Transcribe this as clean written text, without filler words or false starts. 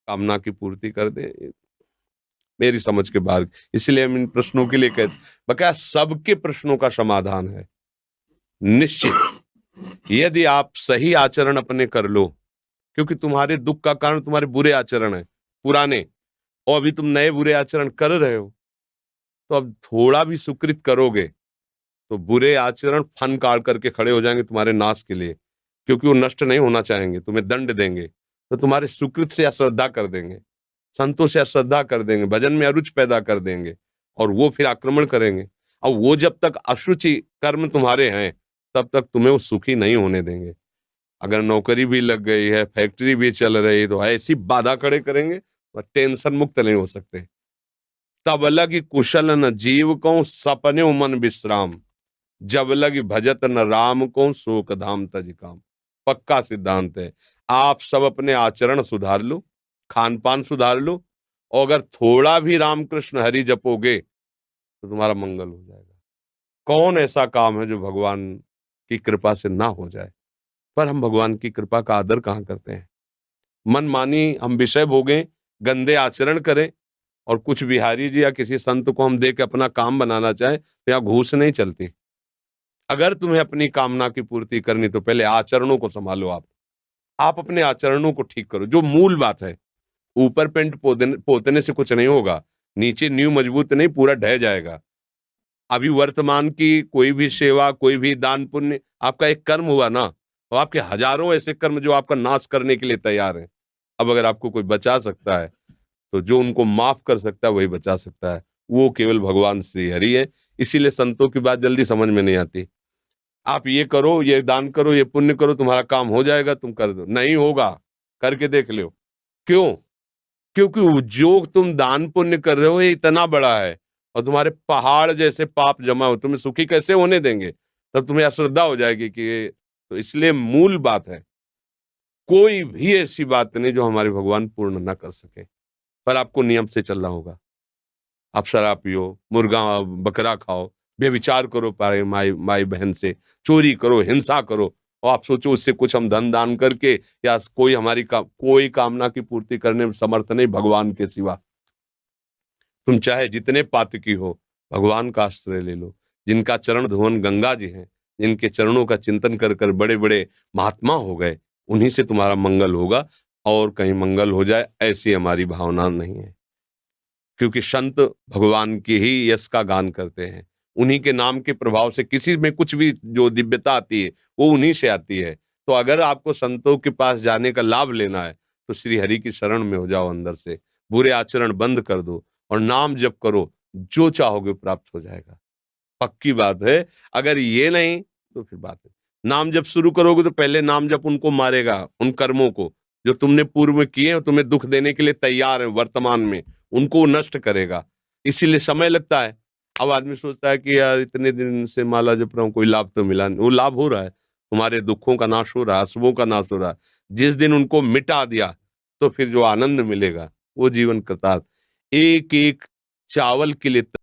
कामना की पूर्ति कर दे, मेरी समझ के बाहर। इसलिए हम इन प्रश्नों के लिए कहते, बकाया सबके प्रश्नों का समाधान है निश्चित, यदि आप सही आचरण अपने कर लो। क्योंकि तुम्हारे दुख का कारण तुम्हारे बुरे आचरण है पुराने, और अभी तुम नए बुरे आचरण कर रहे हो, तो अब थोड़ा भी सुकृत करोगे तो बुरे आचरण फन काट करके खड़े हो जाएंगे तुम्हारे नाश के लिए, क्योंकि वो नष्ट नहीं होना चाहेंगे, तुम्हें दंड देंगे, तो तुम्हारे सुकृत से अश्रद्धा कर देंगे, संतों से अश्रद्धा कर देंगे, भजन में अरुचि पैदा कर देंगे, और वो फिर आक्रमण करेंगे। और वो जब तक अशुचि कर्म तुम्हारे हैं तब तक तुम्हें वो सुखी नहीं होने देंगे। अगर नौकरी भी लग गई है, फैक्ट्री भी चल रही, तो ऐसी बाधा खड़े करेंगे और टेंशन मुक्त नहीं हो सकते। तब लगी कुशल न जीव को सपने मन विश्राम, जब लगी भजत न राम को शोक धाम तज काम। पक्का सिद्धांत है। आप सब अपने आचरण सुधार लो, खान पान सुधार लो, और अगर थोड़ा भी रामकृष्ण हरि जपोगे तो तुम्हारा मंगल हो जाएगा। कौन ऐसा काम है जो भगवान की कृपा से ना हो जाए? पर हम भगवान की कृपा का आदर कहाँ करते हैं? मन मानी हम विषय भोगें, गंदे आचरण करें, और कुछ बिहारी जी या किसी संत को हम दे के अपना काम बनाना चाहें, तो यहाँ घूस नहीं चलती। अगर तुम्हें अपनी कामना की पूर्ति करनी तो पहले आचरणों को संभालो। आप अपने आचरणों को ठीक करो, जो मूल बात है। ऊपर पेंट पोतने से कुछ नहीं होगा, नीचे नींव मजबूत नहीं, पूरा ढह जाएगा। अभी वर्तमान की कोई भी सेवा, कोई भी दान पुण्य आपका एक कर्म हुआ ना, और आपके हजारों ऐसे कर्म जो आपका नाश करने के लिए तैयार हैं। अब अगर आपको कोई बचा सकता है तो जो उनको माफ कर सकता है वही बचा सकता है, वो केवल भगवान श्री हरि है। इसीलिए संतों की बात जल्दी समझ में नहीं आती। आप ये करो, ये दान करो, ये पुण्य करो, तुम्हारा काम हो जाएगा, तुम कर दो, नहीं होगा, करके देख लो। क्यों? क्योंकि जो तुम दान पुण्य कर रहे हो ये इतना बड़ा है, और तुम्हारे पहाड़ जैसे पाप जमा हो, तुम्हें सुखी कैसे होने देंगे? तब तुम्हें अश्रद्धा हो जाएगी कि तो इसलिए मूल बात है, कोई भी ऐसी बात नहीं जो हमारे भगवान पूर्ण ना कर सके। पर आपको नियम से चलना होगा। आप शराब पियो, मुर्गा बकरा खाओ, व्यभिचार करो पाए माई माई बहन से, चोरी करो, हिंसा करो, और आप सोचो उससे कुछ हम धन दान करके या कोई हमारी कोई कामना की पूर्ति करने में समर्थ नहीं भगवान के सिवा। तुम चाहे जितने पातकी हो, भगवान का आश्रय ले लो। जिनका चरण धुवन गंगा जी हैं, जिनके चरणों का चिंतन कर कर बड़े बड़े महात्मा हो गए, उन्हीं से तुम्हारा मंगल होगा। और कहीं मंगल हो जाए ऐसी हमारी भावना नहीं है, क्योंकि संत भगवान की ही यश का गान करते हैं। उन्हीं के नाम के प्रभाव से किसी में कुछ भी जो दिव्यता आती है वो उन्हीं से आती है। तो अगर आपको संतों के पास जाने का लाभ लेना है तो श्री हरि की शरण में हो जाओ, अंदर से बुरे आचरण बंद कर दो और नाम जप करो, जो चाहोगे प्राप्त हो जाएगा। पक्की बात है। अगर ये नहीं तो फिर बात है, नाम जप शुरू करोगे तो पहले नाम जप उनको मारेगा, उन कर्मों को जो तुमने पूर्व में किए और तुम्हें दुख देने के लिए तैयार है वर्तमान में, उनको नष्ट करेगा। इसीलिए समय लगता है। अब आदमी सोचता है कि यार इतने दिन से माला जप रहा हूं, कोई लाभ तो मिला नहीं। वो लाभ हो रहा है, तुम्हारे दुखों का नाश हो रहा है, अशुभों का नाश हो रहा है। जिस दिन उनको मिटा दिया तो फिर जो आनंद मिलेगा वो जीवन कृतार्थ। एक एक चावल के लिए